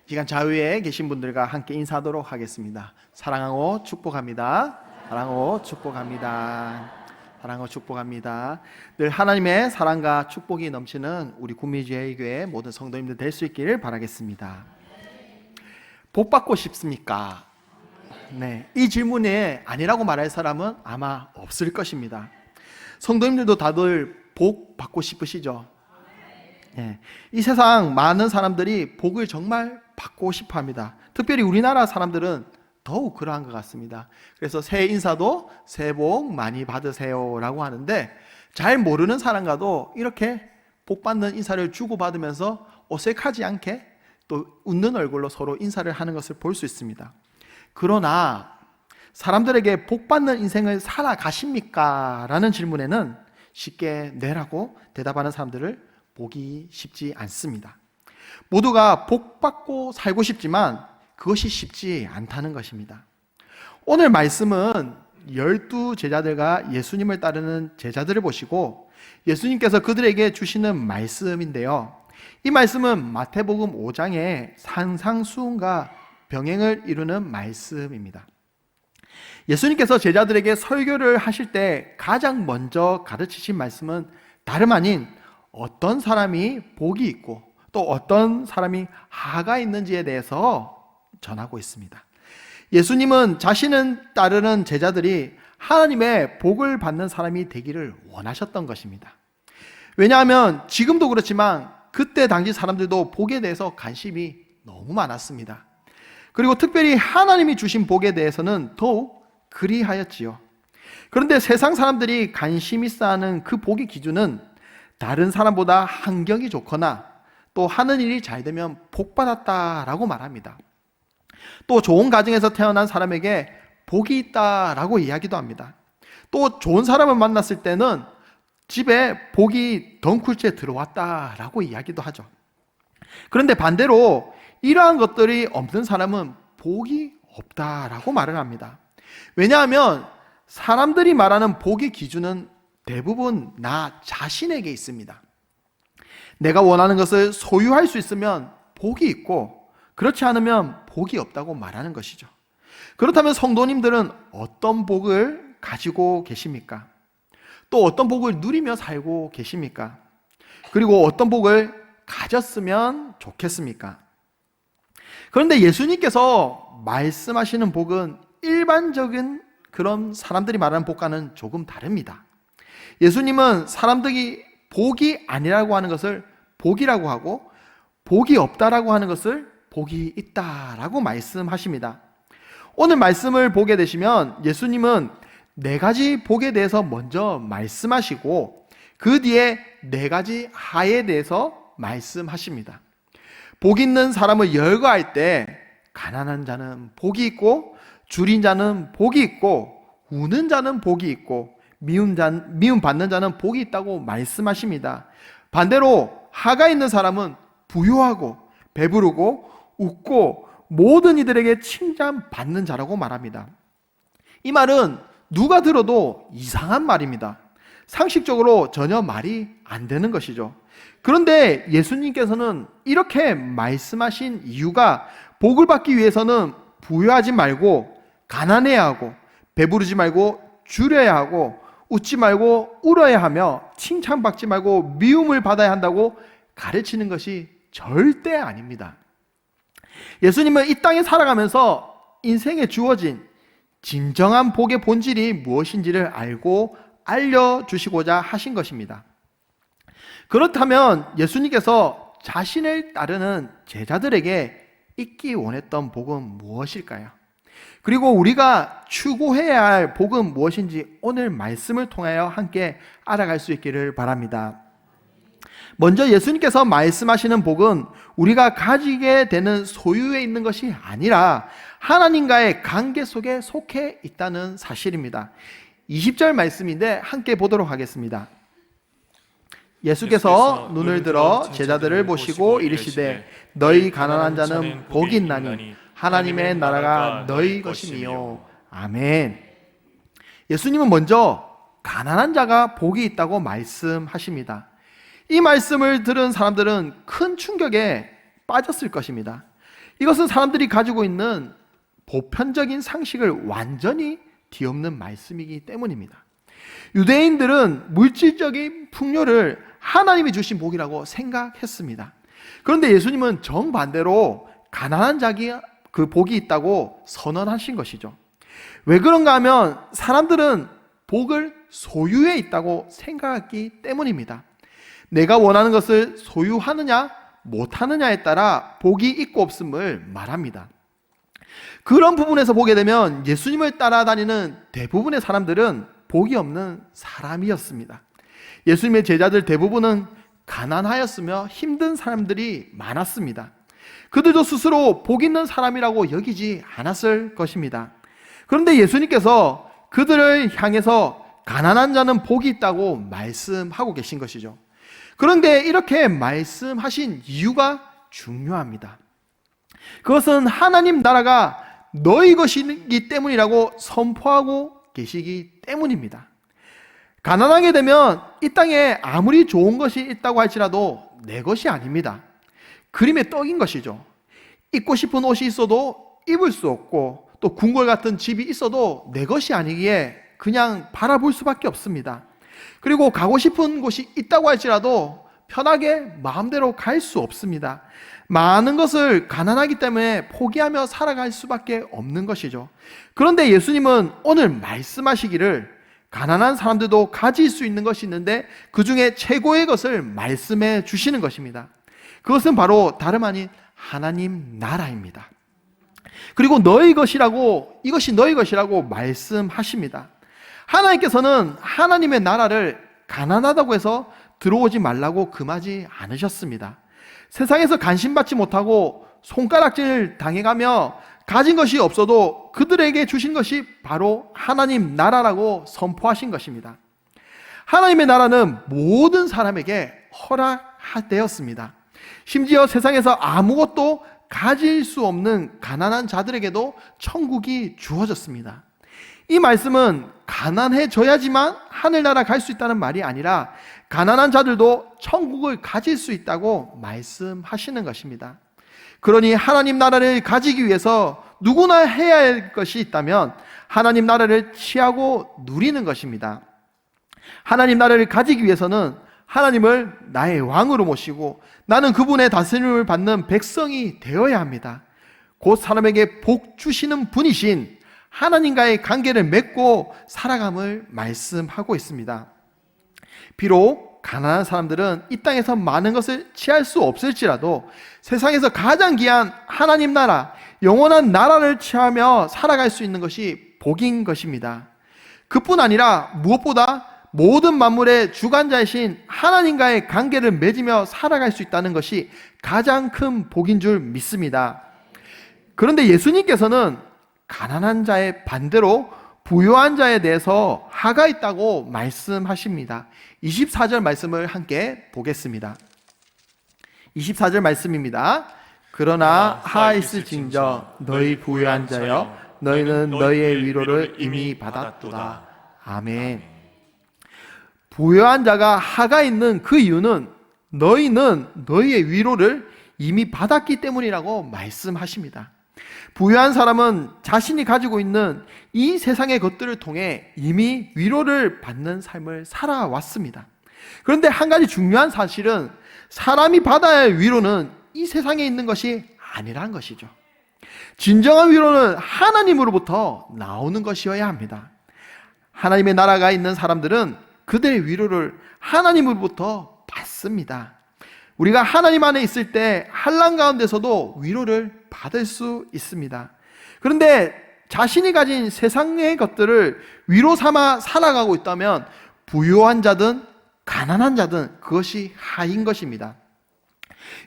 이 시간 좌우에 계신 분들과 함께 인사하도록 하겠습니다. 사랑하고 축복합니다. 사랑하고 축복합니다. 사랑하고 축복합니다. 늘 하나님의 사랑과 축복이 넘치는 우리 구미제일교회 모든 성도님들 될 수 있기를 바라겠습니다. 복 받고 싶습니까? 네, 이 질문에 아니라고 말할 사람은 아마 없을 것입니다. 성도님들도 다들 복 받고 싶으시죠? 네, 이 세상 많은 사람들이 복을 정말 받고 싶어 합니다. 특별히 우리나라 사람들은 더욱 그러한 것 같습니다. 그래서 새해 인사도 새해 복 많이 받으세요 라고 하는데, 잘 모르는 사람과도 이렇게 복 받는 인사를 주고받으면서 어색하지 않게 또 웃는 얼굴로 서로 인사를 하는 것을 볼 수 있습니다. 그러나 사람들에게 복 받는 인생을 살아가십니까? 라는 질문에는 쉽게 네라고 대답하는 사람들을 보기 쉽지 않습니다. 모두가 복 받고 살고 싶지만 그것이 쉽지 않다는 것입니다. 오늘 말씀은 12 제자들과 예수님을 따르는 제자들을 보시고 예수님께서 그들에게 주시는 말씀인데요, 이 말씀은 마태복음 5장의 산상수훈과 병행을 이루는 말씀입니다. 예수님께서 제자들에게 설교를 하실 때 가장 먼저 가르치신 말씀은 다름 아닌 어떤 사람이 복이 있고 또 어떤 사람이 하가 있는지에 대해서 전하고 있습니다. 예수님은 자신을 따르는 제자들이 하나님의 복을 받는 사람이 되기를 원하셨던 것입니다. 왜냐하면 지금도 그렇지만 그때 당시 사람들도 복에 대해서 관심이 너무 많았습니다. 그리고 특별히 하나님이 주신 복에 대해서는 더욱 그리하였지요. 그런데 세상 사람들이 관심 있어 하는 그 복의 기준은 다른 사람보다 환경이 좋거나 또 하는 일이 잘 되면 복 받았다라고 말합니다. 또 좋은 가정에서 태어난 사람에게 복이 있다라고 이야기도 합니다. 또 좋은 사람을 만났을 때는 집에 복이 덩굴째 들어왔다라고 이야기도 하죠. 그런데 반대로 이러한 것들이 없는 사람은 복이 없다라고 말을 합니다. 왜냐하면 사람들이 말하는 복의 기준은 대부분 나 자신에게 있습니다. 내가 원하는 것을 소유할 수 있으면 복이 있고 그렇지 않으면 복이 없다고 말하는 것이죠. 그렇다면 성도님들은 어떤 복을 가지고 계십니까? 또 어떤 복을 누리며 살고 계십니까? 그리고 어떤 복을 가졌으면 좋겠습니까? 그런데 예수님께서 말씀하시는 복은 일반적인 그런 사람들이 말하는 복과는 조금 다릅니다. 예수님은 사람들이 복이 아니라고 하는 것을 복이라고 하고 복이 없다라고 하는 것을 복이 있다라고 말씀하십니다. 오늘 말씀을 보게 되시면 예수님은 4가지 복에 대해서 먼저 말씀하시고 그 뒤에 4가지 하에 대해서 말씀하십니다. 복 있는 사람을 열거할 때 가난한 자는 복이 있고 줄인 자는 복이 있고 우는 자는 복이 있고 미움 받는 자는 복이 있다고 말씀하십니다. 반대로 하가 있는 사람은 부유하고 배부르고 웃고 모든 이들에게 칭찬받는 자라고 말합니다. 이 말은 누가 들어도 이상한 말입니다. 상식적으로 전혀 말이 안 되는 것이죠. 그런데 예수님께서는 이렇게 말씀하신 이유가 복을 받기 위해서는 부유하지 말고 가난해야 하고 배부르지 말고 줄여야 하고 웃지 말고 울어야 하며 칭찬받지 말고 미움을 받아야 한다고 가르치는 것이 절대 아닙니다. 예수님은 이 땅에 살아가면서 인생에 주어진 진정한 복의 본질이 무엇인지를 알고 알려주시고자 하신 것입니다. 그렇다면 예수님께서 자신을 따르는 제자들에게 있기 원했던 복은 무엇일까요? 그리고 우리가 추구해야 할 복은 무엇인지 오늘 말씀을 통하여 함께 알아갈 수 있기를 바랍니다. 먼저 예수님께서 말씀하시는 복은 우리가 가지게 되는 소유에 있는 것이 아니라 하나님과의 관계 속에 속해 있다는 사실입니다. 20절 말씀인데 함께 보도록 하겠습니다. 예수께서 눈을 들어 제자들을 보시고 이르시되 너희 가난한 자는 복이 있나니 하나님의 나라가 너희 것이니요. 아멘. 예수님은 먼저 가난한 자가 복이 있다고 말씀하십니다. 이 말씀을 들은 사람들은 큰 충격에 빠졌을 것입니다. 이것은 사람들이 가지고 있는 보편적인 상식을 완전히 뒤엎는 말씀이기 때문입니다. 유대인들은 물질적인 풍요를 하나님이 주신 복이라고 생각했습니다. 그런데 예수님은 정반대로 가난한 자기 그 복이 있다고 선언하신 것이죠. 왜 그런가 하면 사람들은 복을 소유에 있다고 생각하기 때문입니다. 내가 원하는 것을 소유하느냐 못하느냐에 따라 복이 있고 없음을 말합니다. 그런 부분에서 보게 되면 예수님을 따라다니는 대부분의 사람들은 복이 없는 사람이었습니다. 예수님의 제자들 대부분은 가난하였으며 힘든 사람들이 많았습니다. 그들도 스스로 복 있는 사람이라고 여기지 않았을 것입니다. 그런데 예수님께서 그들을 향해서 가난한 자는 복이 있다고 말씀하고 계신 것이죠. 그런데 이렇게 말씀하신 이유가 중요합니다. 그것은 하나님 나라가 너희 것이기 때문이라고 선포하고 계시기 때문입니다. 가난하게 되면 이 땅에 아무리 좋은 것이 있다고 할지라도 내 것이 아닙니다. 그림의 떡인 것이죠. 입고 싶은 옷이 있어도 입을 수 없고 또 궁궐 같은 집이 있어도 내 것이 아니기에 그냥 바라볼 수밖에 없습니다. 그리고 가고 싶은 곳이 있다고 할지라도 편하게 마음대로 갈 수 없습니다. 많은 것을 가난하기 때문에 포기하며 살아갈 수밖에 없는 것이죠. 그런데 예수님은 오늘 말씀하시기를 가난한 사람들도 가질 수 있는 것이 있는데 그 중에 최고의 것을 말씀해 주시는 것입니다. 그것은 바로 다름 아닌 하나님 나라입니다. 그리고 너희 것이라고, 이것이 너희 것이라고 말씀하십니다. 하나님께서는 하나님의 나라를 가난하다고 해서 들어오지 말라고 금하지 않으셨습니다. 세상에서 간신받지 못하고 손가락질 당해가며 가진 것이 없어도 그들에게 주신 것이 바로 하나님 나라라고 선포하신 것입니다. 하나님의 나라는 모든 사람에게 허락되었습니다. 심지어 세상에서 아무것도 가질 수 없는 가난한 자들에게도 천국이 주어졌습니다. 이 말씀은 가난해져야지만 하늘나라 갈 수 있다는 말이 아니라 가난한 자들도 천국을 가질 수 있다고 말씀하시는 것입니다. 그러니 하나님 나라를 가지기 위해서 누구나 해야 할 것이 있다면 하나님 나라를 취하고 누리는 것입니다. 하나님 나라를 가지기 위해서는 하나님을 나의 왕으로 모시고 나는 그분의 다스림을 받는 백성이 되어야 합니다. 곧 사람에게 복 주시는 분이신 하나님과의 관계를 맺고 살아감을 말씀하고 있습니다. 비록 가난한 사람들은 이 땅에서 많은 것을 취할 수 없을지라도 세상에서 가장 귀한 하나님 나라, 영원한 나라를 취하며 살아갈 수 있는 것이 복인 것입니다. 그뿐 아니라 무엇보다 모든 만물의 주관자이신 하나님과의 관계를 맺으며 살아갈 수 있다는 것이 가장 큰 복인 줄 믿습니다. 그런데 예수님께서는 가난한 자의 반대로 부유한 자에 대해서 하가 있다고 말씀하십니다. 24절 말씀을 함께 보겠습니다. 24절 말씀입니다. 그러나 하 있을징저 너희 부유한 자여 너희는 너희의 위로를 이미 받았도다. 아멘. 부유한 자가 하가 있는 그 이유는 너희는 너희의 위로를 이미 받았기 때문이라고 말씀하십니다. 부유한 사람은 자신이 가지고 있는 이 세상의 것들을 통해 이미 위로를 받는 삶을 살아왔습니다. 그런데 한 가지 중요한 사실은 사람이 받아야 할 위로는 이 세상에 있는 것이 아니란 것이죠. 진정한 위로는 하나님으로부터 나오는 것이어야 합니다. 하나님의 나라가 있는 사람들은 그들의 위로를 하나님으로부터 받습니다. 우리가 하나님 안에 있을 때 환난 가운데서도 위로를 받을 수 있습니다. 그런데 자신이 가진 세상의 것들을 위로 삼아 살아가고 있다면 부유한 자든 가난한 자든 그것이 하인 것입니다.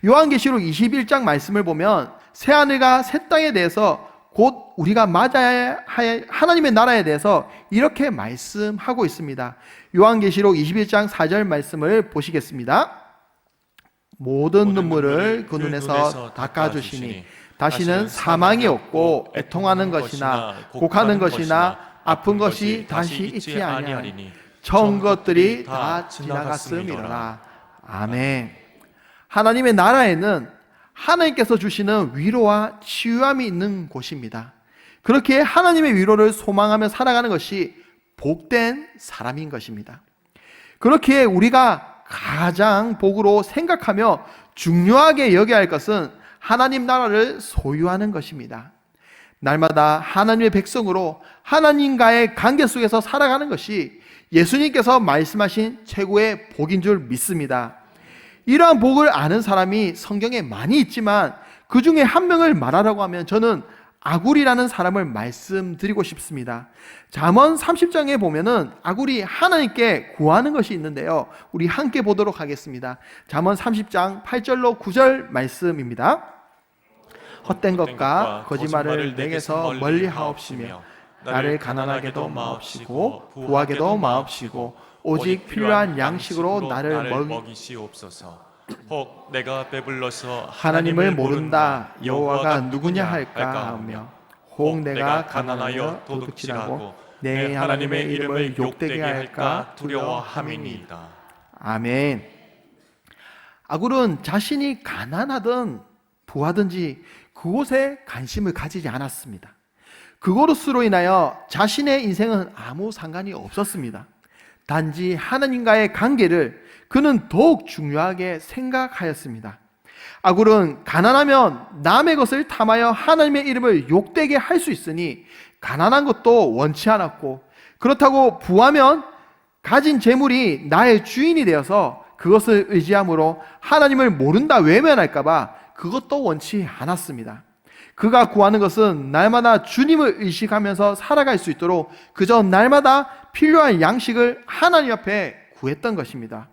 요한계시록 21장 말씀을 보면 새하늘과 새 땅에 대해서 곧 우리가 맞아야 할 하나님의 나라에 대해서 이렇게 말씀하고 있습니다. 요한계시록 21장 4절 말씀을 보시겠습니다. 모든 눈물을 그 눈에서 닦아주시니 다시는 사망이 없고 애통하는 것이나 곡하는 것이나 아픈 것이 다시 있지 아니하리니 전 것들이 다 지나갔음이로라. 아멘. 하나님의 나라에는 하나님께서 주시는 위로와 치유함이 있는 곳입니다. 그렇게 하나님의 위로를 소망하며 살아가는 것이 복된 사람인 것입니다. 그렇기에 우리가 가장 복으로 생각하며 중요하게 여겨야 할 것은 하나님 나라를 소유하는 것입니다. 날마다 하나님의 백성으로 하나님과의 관계 속에서 살아가는 것이 예수님께서 말씀하신 최고의 복인 줄 믿습니다. 이러한 복을 아는 사람이 성경에 많이 있지만 그 중에 한 명을 말하라고 하면 저는 아굴이라는 사람을 말씀드리고 싶습니다. 잠언 30장에 보면은 아굴이 하나님께 구하는 것이 있는데요, 우리 함께 보도록 하겠습니다. 잠언 30장 8절로 9절 말씀입니다. 헛된 것과 거짓말을 내게서 멀리 하옵시며 나를 가난하게도 마옵시고 부하게도 마옵시고 오직 필요한 양식으로 나를 먹이시옵소서. 혹 내가 배불러서 하나님을 모른다 여호와가 누구냐 할까 하며 혹 내가 가난하여 도둑질하고 내 하나님의 이름을 욕되게 할까 두려워함이니이다. 아멘. 아굴은 자신이 가난하든 부하든지 그곳에 관심을 가지지 않았습니다. 그것으로 인하여 자신의 인생은 아무 상관이 없었습니다. 단지 하나님과의 관계를 그는 더욱 중요하게 생각하였습니다. 아굴은 가난하면 남의 것을 탐하여 하나님의 이름을 욕되게 할 수 있으니 가난한 것도 원치 않았고, 그렇다고 부하면 가진 재물이 나의 주인이 되어서 그것을 의지함으로 하나님을 모른다 외면할까 봐 그것도 원치 않았습니다. 그가 구하는 것은 날마다 주님을 의식하면서 살아갈 수 있도록 그저 날마다 필요한 양식을 하나님 앞에 구했던 것입니다.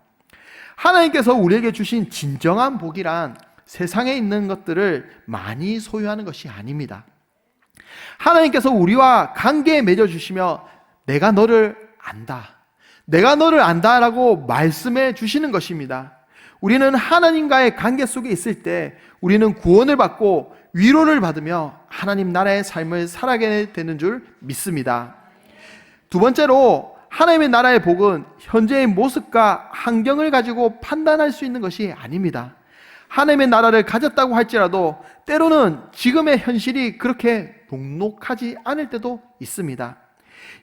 하나님께서 우리에게 주신 진정한 복이란 세상에 있는 것들을 많이 소유하는 것이 아닙니다. 하나님께서 우리와 관계에 맺어주시며 내가 너를 안다, 내가 너를 안다라고 말씀해 주시는 것입니다. 우리는 하나님과의 관계 속에 있을 때 우리는 구원을 받고 위로를 받으며 하나님 나라의 삶을 살아가게 되는 줄 믿습니다. 두 번째로, 하나님의 나라의 복은 현재의 모습과 환경을 가지고 판단할 수 있는 것이 아닙니다. 하나님의 나라를 가졌다고 할지라도 때로는 지금의 현실이 그렇게 녹록하지 않을 때도 있습니다.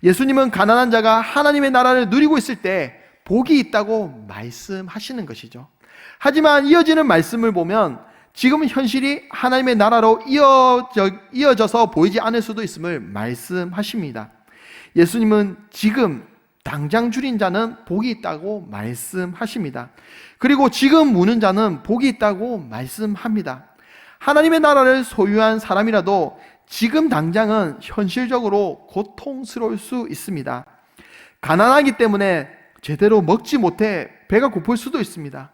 예수님은 가난한 자가 하나님의 나라를 누리고 있을 때 복이 있다고 말씀하시는 것이죠. 하지만 이어지는 말씀을 보면 지금 현실이 하나님의 나라로 이어져서 보이지 않을 수도 있음을 말씀하십니다. 예수님은 지금 당장 줄인 자는 복이 있다고 말씀하십니다. 그리고 지금 무는 자는 복이 있다고 말씀합니다. 하나님의 나라를 소유한 사람이라도 지금 당장은 현실적으로 고통스러울 수 있습니다. 가난하기 때문에 제대로 먹지 못해 배가 고플 수도 있습니다.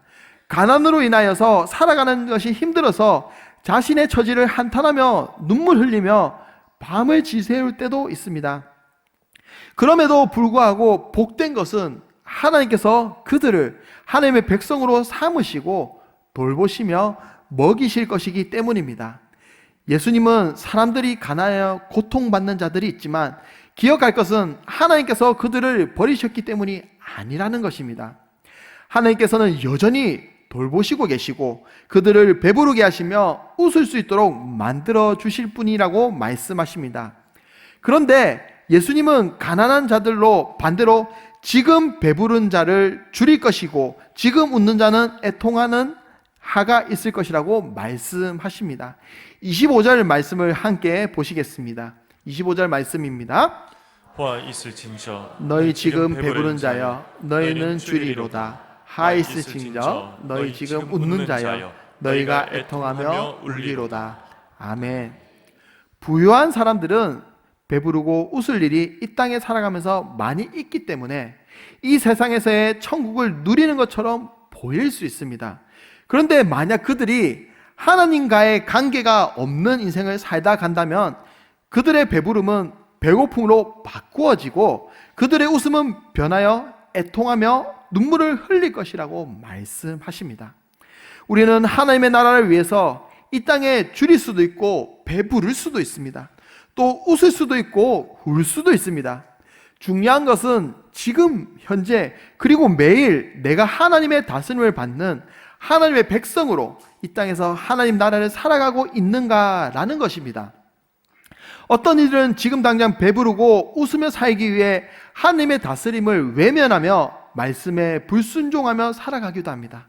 가난으로 인하여서 살아가는 것이 힘들어서 자신의 처지를 한탄하며 눈물 흘리며 밤을 지새울 때도 있습니다. 그럼에도 불구하고 복된 것은 하나님께서 그들을 하나님의 백성으로 삼으시고 돌보시며 먹이실 것이기 때문입니다. 예수님은 사람들이 가난하여 고통받는 자들이 있지만 기억할 것은 하나님께서 그들을 버리셨기 때문이 아니라는 것입니다. 하나님께서는 여전히 돌보시고 계시고 그들을 배부르게 하시며 웃을 수 있도록 만들어 주실 분이라고 말씀하십니다. 그런데 예수님은 가난한 자들로 반대로 지금 배부른 자를 줄일 것이고 지금 웃는 자는 애통하는 하가 있을 것이라고 말씀하십니다. 25절 말씀을 함께 보시겠습니다. 25절 말씀입니다. 화 있을진저 너희 지금 배부른 자여 너희는 줄이로다. 하 있을진저 너희 지금 웃는 자여 너희가 애통하며 울리로다. 아멘. 부유한 사람들은 배부르고 웃을 일이 이 땅에 살아가면서 많이 있기 때문에 이 세상에서의 천국을 누리는 것처럼 보일 수 있습니다. 그런데 만약 그들이 하나님과의 관계가 없는 인생을 살다 간다면 그들의 배부름은 배고픔으로 바꾸어지고 그들의 웃음은 변하여 애통하며 눈물을 흘릴 것이라고 말씀하십니다. 우리는 하나님의 나라를 위해서 이 땅에 줄일 수도 있고 배부를 수도 있습니다. 또 웃을 수도 있고 울 수도 있습니다. 중요한 것은 지금 현재 그리고 매일 내가 하나님의 다스림을 받는 하나님의 백성으로 이 땅에서 하나님 나라를 살아가고 있는가라는 것입니다. 어떤 이들은 지금 당장 배부르고 웃으며 살기 위해 하나님의 다스림을 외면하며 말씀에 불순종하며 살아가기도 합니다.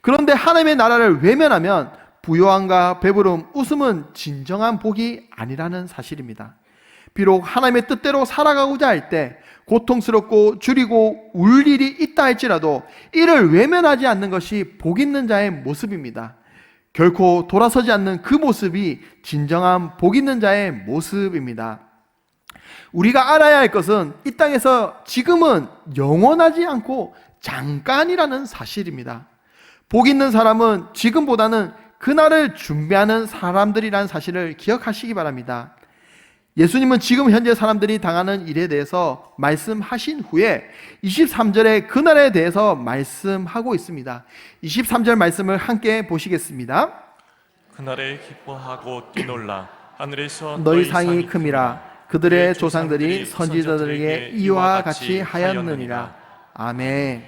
그런데 하나님의 나라를 외면하면 부요함과 배부름, 웃음은 진정한 복이 아니라는 사실입니다. 비록 하나님의 뜻대로 살아가고자 할 때 고통스럽고 줄이고 울 일이 있다 할지라도 이를 외면하지 않는 것이 복 있는 자의 모습입니다. 결코 돌아서지 않는 그 모습이 진정한 복 있는 자의 모습입니다. 우리가 알아야 할 것은 이 땅에서 지금은 영원하지 않고 잠깐이라는 사실입니다. 복 있는 사람은 지금보다는 그날을 준비하는 사람들이라는 사실을 기억하시기 바랍니다. 예수님은 지금 현재 사람들이 당하는 일에 대해서 말씀하신 후에 23절에 그날에 대해서 말씀하고 있습니다. 23절 말씀을 함께 보시겠습니다. 그날에 기뻐하고 뛰놀라 하늘에서 너희 상이 큼이라 그들의 조상들이 선지자들에게 이와 같이 하였느니라. 아멘.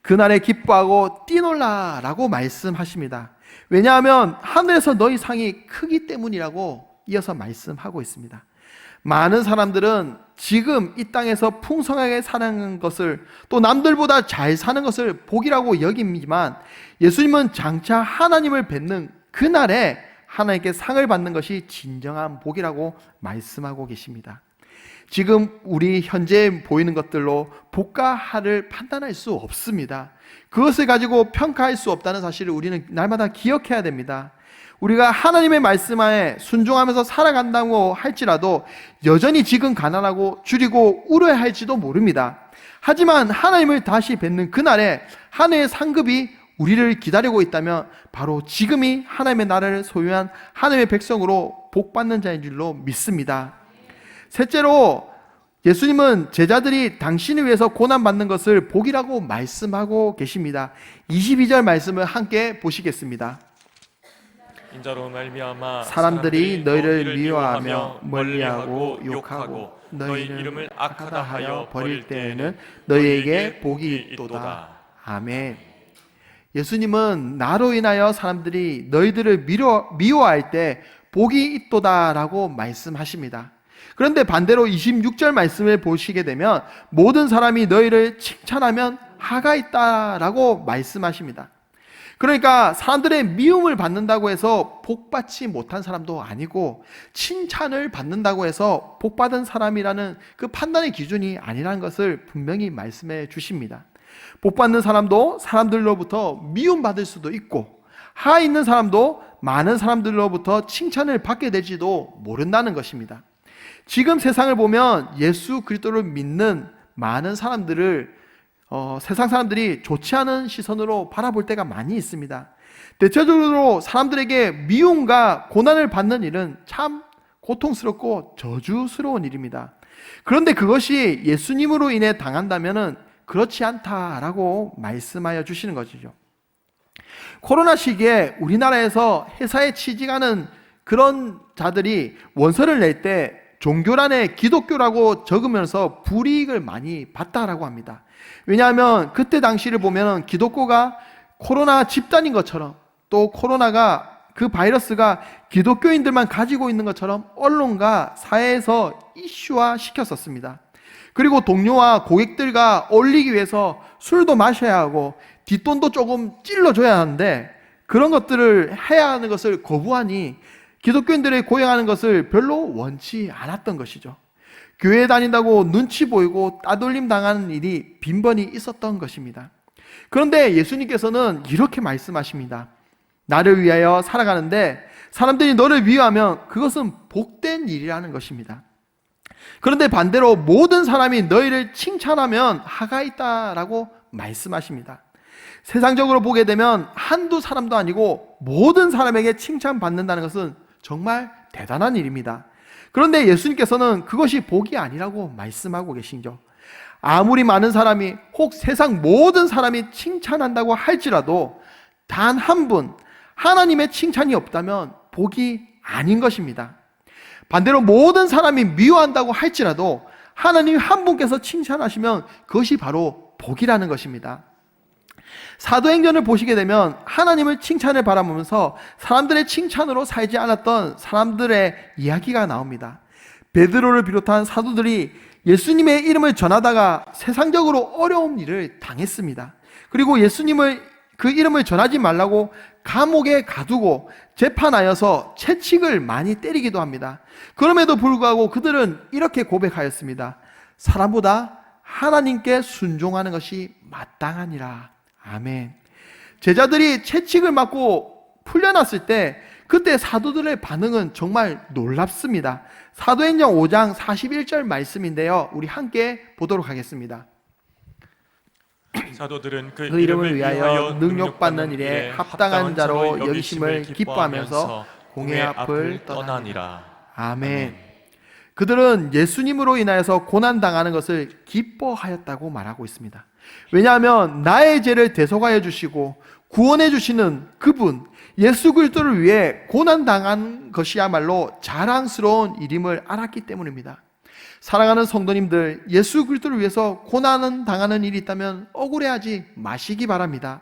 그날에 기뻐하고 뛰놀라 라고 말씀하십니다. 왜냐하면 하늘에서 너희 상이 크기 때문이라고 이어서 말씀하고 있습니다. 많은 사람들은 지금 이 땅에서 풍성하게 사는 것을, 또 남들보다 잘 사는 것을 복이라고 여깁니다만, 예수님은 장차 하나님을 뵙는 그날에 하나님께 상을 받는 것이 진정한 복이라고 말씀하고 계십니다. 지금 우리 현재 보이는 것들로 복과 하를 판단할 수 없습니다. 그것을 가지고 평가할 수 없다는 사실을 우리는 날마다 기억해야 됩니다. 우리가 하나님의 말씀에 순종하면서 살아간다고 할지라도 여전히 지금 가난하고 줄이고 울어야 할지도 모릅니다. 하지만 하나님을 다시 뵙는 그날에 하늘의 상급이 우리를 기다리고 있다면 바로 지금이 하나님의 나라를 소유한 하나님의 백성으로 복받는 자인 줄로 믿습니다. 셋째로, 예수님은 제자들이 당신을 위해서 고난받는 것을 복이라고 말씀하고 계십니다. 22절 말씀을 함께 보시겠습니다. 인자로 말미암아 사람들이 너희를 미워하며 멀리하고 욕하고 너희 이름을 악하다 하여 버릴 때에는 너희에게 복이 있도다. 아멘. 예수님은 나로 인하여 사람들이 너희들을 미워할 때 복이 있도다 라고 말씀하십니다. 그런데 반대로 26절 말씀을 보시게 되면 모든 사람이 너희를 칭찬하면 하가 있다 라고 말씀하십니다. 그러니까 사람들의 미움을 받는다고 해서 복받지 못한 사람도 아니고, 칭찬을 받는다고 해서 복받은 사람이라는 그 판단의 기준이 아니라는 것을 분명히 말씀해 주십니다. 복받는 사람도 사람들로부터 미움받을 수도 있고, 하 있는 사람도 많은 사람들로부터 칭찬을 받게 될지도 모른다는 것입니다. 지금 세상을 보면 예수 그리스도를 믿는 많은 사람들을 세상 사람들이 좋지 않은 시선으로 바라볼 때가 많이 있습니다. 대체적으로 사람들에게 미움과 고난을 받는 일은 참 고통스럽고 저주스러운 일입니다. 그런데 그것이 예수님으로 인해 당한다면 그렇지 않다라고 말씀하여 주시는 것이죠. 코로나 시기에 우리나라에서 회사에 취직하는 그런 자들이 원서를 낼 때 종교란에 기독교라고 적으면서 불이익을 많이 봤다라고 합니다. 왜냐하면 그때 당시를 보면 기독교가 코로나 집단인 것처럼, 또 코로나가 그 바이러스가 기독교인들만 가지고 있는 것처럼 언론과 사회에서 이슈화 시켰었습니다. 그리고 동료와 고객들과 어울리기 위해서 술도 마셔야 하고 뒷돈도 조금 찔러줘야 하는데, 그런 것들을 해야 하는 것을 거부하니 기독교인들의 고행하는 것을 별로 원치 않았던 것이죠. 교회 다닌다고 눈치 보이고 따돌림 당하는 일이 빈번히 있었던 것입니다. 그런데 예수님께서는 이렇게 말씀하십니다. 나를 위하여 살아가는데 사람들이 너를 미워하면 그것은 복된 일이라는 것입니다. 그런데 반대로 모든 사람이 너희를 칭찬하면 하가 있다라고 말씀하십니다. 세상적으로 보게 되면 한두 사람도 아니고 모든 사람에게 칭찬받는다는 것은 정말 대단한 일입니다. 그런데 예수님께서는 그것이 복이 아니라고 말씀하고 계시죠. 아무리 많은 사람이, 혹 세상 모든 사람이 칭찬한다고 할지라도 단 한 분, 하나님의 칭찬이 없다면 복이 아닌 것입니다. 반대로 모든 사람이 미워한다고 할지라도 하나님 한 분께서 칭찬하시면 그것이 바로 복이라는 것입니다. 사도행전을 보시게 되면 하나님을 칭찬을 바라보면서 사람들의 칭찬으로 살지 않았던 사람들의 이야기가 나옵니다. 베드로를 비롯한 사도들이 예수님의 이름을 전하다가 세상적으로 어려운 일을 당했습니다. 그리고 예수님을 그 이름을 전하지 말라고 감옥에 가두고 재판하여서 채찍을 많이 때리기도 합니다. 그럼에도 불구하고 그들은 이렇게 고백하였습니다. 사람보다 하나님께 순종하는 것이 마땅하니라. 아멘. 제자들이 채찍을 맞고 풀려났을 때 그때 사도들의 반응은 정말 놀랍습니다. 사도행전 5장 41절 말씀인데요, 우리 함께 보도록 하겠습니다. 사도들은 그 그 이름을 위하여 능력받는 일에 합당한 자로 여기심을 기뻐하면서 공회 앞을 떠나니라. 아멘. 그들은 예수님으로 인하여서 고난당하는 것을 기뻐하였다고 말하고 있습니다. 왜냐하면 나의 죄를 대속하여 주시고 구원해 주시는 그분 예수 그리스도를 위해 고난당한 것이야말로 자랑스러운 일임을 알았기 때문입니다. 사랑하는 성도님들, 예수 그리스도를 위해서 고난 당하는 일이 있다면 억울해하지 마시기 바랍니다.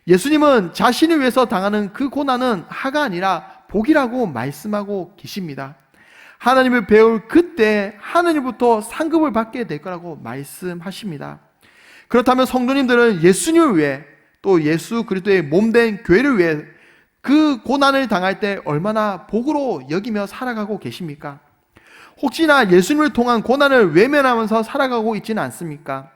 예수님은 자신을 위해서 당하는 그 고난은 하가 아니라 복이라고 말씀하고 계십니다. 하나님을 배울 그때 하나님부터 상급을 받게 될 거라고 말씀하십니다. 그렇다면 성도님들은 예수님을 위해 또 예수 그리스도의 몸된 교회를 위해 그 고난을 당할 때 얼마나 복으로 여기며 살아가고 계십니까? 혹시나 예수님을 통한 고난을 외면하면서 살아가고 있지는 않습니까?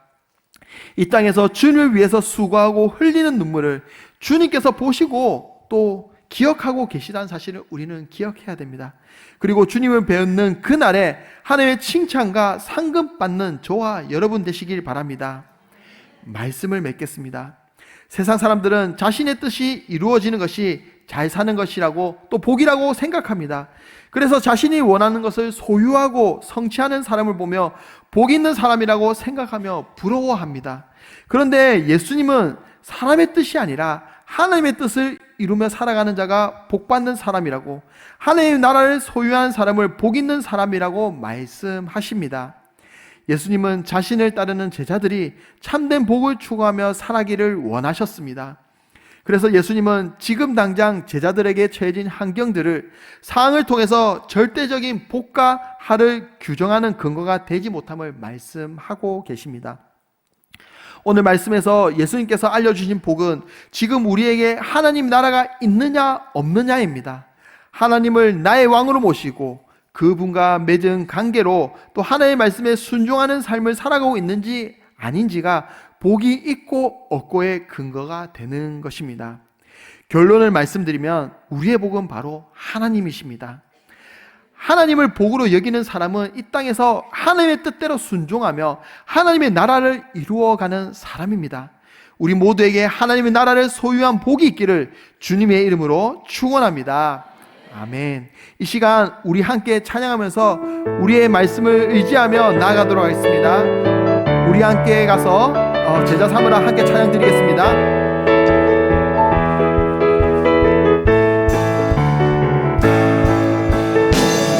이 땅에서 주님을 위해서 수고하고 흘리는 눈물을 주님께서 보시고 또 기억하고 계시다는 사실을 우리는 기억해야 됩니다. 그리고 주님을 배우는 그날에 하나님의 칭찬과 상급 받는 저와 여러분 되시길 바랍니다. 말씀을 맺겠습니다. 세상 사람들은 자신의 뜻이 이루어지는 것이 잘 사는 것이라고 또 복이라고 생각합니다. 그래서 자신이 원하는 것을 소유하고 성취하는 사람을 보며 복 있는 사람이라고 생각하며 부러워합니다. 그런데 예수님은 사람의 뜻이 아니라 하나님의 뜻을 이루며 살아가는 자가 복받는 사람이라고, 하나님의 나라를 소유한 사람을 복 있는 사람이라고 말씀하십니다. 예수님은 자신을 따르는 제자들이 참된 복을 추구하며 살아기를 원하셨습니다. 그래서 예수님은 지금 당장 제자들에게 처해진 환경들을 상황을 통해서 절대적인 복과 하를 규정하는 근거가 되지 못함을 말씀하고 계십니다. 오늘 말씀에서 예수님께서 알려주신 복은 지금 우리에게 하나님 나라가 있느냐 없느냐입니다. 하나님을 나의 왕으로 모시고 그분과 맺은 관계로 또 하나님의 말씀에 순종하는 삶을 살아가고 있는지 아닌지가 복이 있고 없고의 근거가 되는 것입니다. 결론을 말씀드리면 우리의 복은 바로 하나님이십니다. 하나님을 복으로 여기는 사람은 이 땅에서 하나님의 뜻대로 순종하며 하나님의 나라를 이루어가는 사람입니다. 우리 모두에게 하나님의 나라를 소유한 복이 있기를 주님의 이름으로 축원합니다. 아멘. 이 시간 우리 함께 찬양하면서 우리의 말씀을 의지하며 나아가도록 하겠습니다. 우리 함께 가서 제자 삼으라 함께 찬양 드리겠습니다.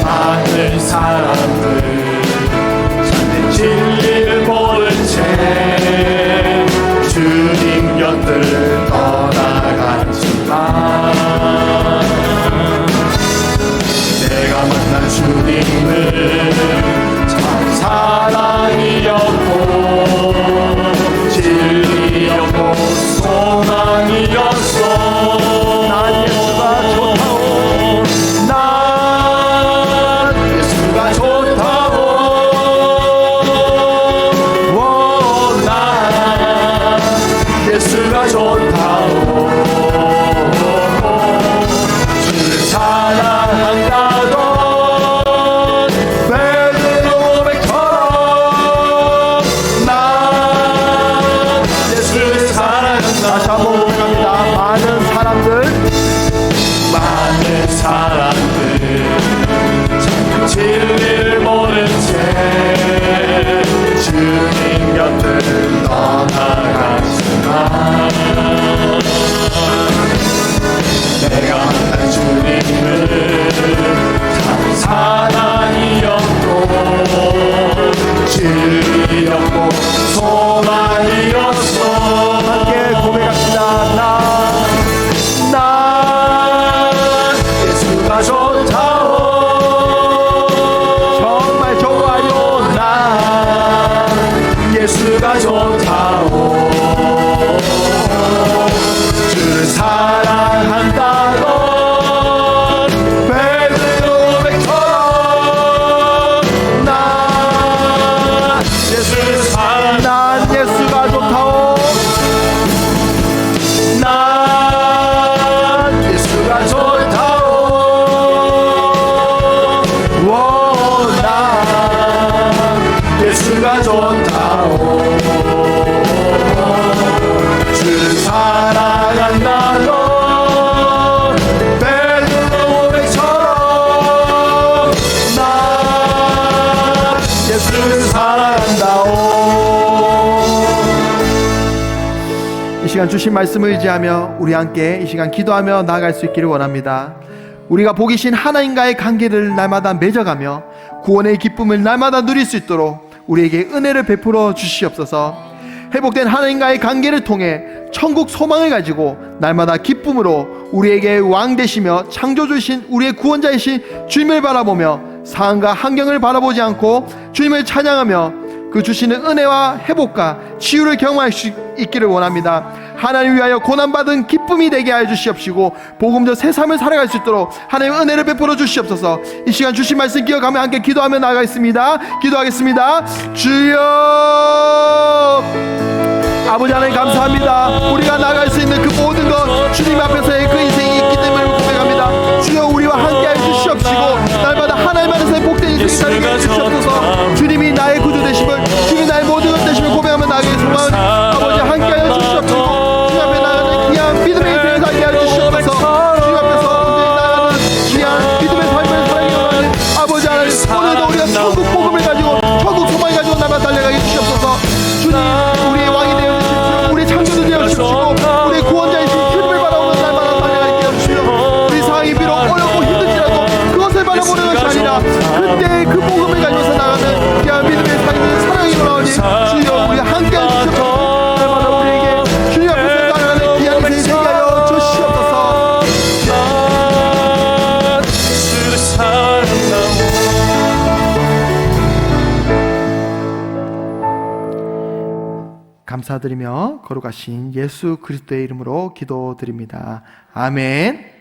많은 사람들 참된 진리를 모른 채 주님 곁을 떠나갔지만 내가 만난 주님은 참 사랑이었고 진리였고 소망이었어. 난 예수가 좋다오. 난 예수가 좋다오. 난 예수가 좋다오. 주를 사랑한다던 시간 주신 말씀을 의지하며 우리 함께 이 시간 기도하며 나아갈 수 있기를 원합니다. 우리가 복이신 하나님과의 관계를 날마다 맺어가며 구원의 기쁨을 날마다 누릴 수 있도록 우리에게 은혜를 베풀어 주시옵소서. 회복된 하나님과의 관계를 통해 천국 소망을 가지고 날마다 기쁨으로 우리에게 왕 되시며 창조주신 우리의 구원자이신 주님을 바라보며 상황과 환경을 바라보지 않고 주님을 찬양하며 그 주시는 은혜와 회복과 치유를 경험할 수 있기를 원합니다. 하나님 위하여 고난받은 기쁨이 되게 하여 주시옵시고 복음적 새 삶을 살아갈 수 있도록 하나님 은혜를 베풀어 주시옵소서. 이 시간 주신 말씀 기억하며 함께 기도하며 나아가겠습니다. 기도하겠습니다. 주여, 아버지 하나님 감사합니다. 우리가 나아갈 수 있는 그 모든 것 주님 앞에서의 그 인생이 있기 때문에 고백합니다. 주여, 우리와 함께하여 주시옵시고 날마다 하나님 안에서의 복된 인생이 살게 해 주시옵소서. 주님이 나의 구주 되심을, 주님이 나의 모든 것 되심을 고백하며 나아가겠습니다. 아버지 함께하여 주시옵시고 주님 앞에 나가는 귀한 믿음의 인생을 살게 하여 주시옵소서. 주님 앞에서 온전히 나가는 귀한 믿음의 삶을 살게 원하는 아버지 하나님, 오늘도 우리가 천국 복음을 가지고 천국 소망을 가지고 날마다 달려가게 해주시옵소서. 주님, 우리의 왕이 되어 주십시오. 우리의 창조주 되어 주십시오. 우리의 구원자이신 주님을 바라보는 날마다 달려가게 해주십시오. 우리 상황이 비록 어렵고 힘들지라도 그것을 바라보는 것이 아니라 그때의 그 복음을 가지고서 나가는 귀한 믿음의 삶을 사랑이 원하오니 주여, 우리 함께 해주시옵소서. 날마다 우리에게 주님 앞에서 나가는 귀한 인생이 되게 하여 주시옵소서. 주를 사랑하오. 감사드리며 거룩하신 예수 그리스도의 이름으로 기도드립니다. 아멘.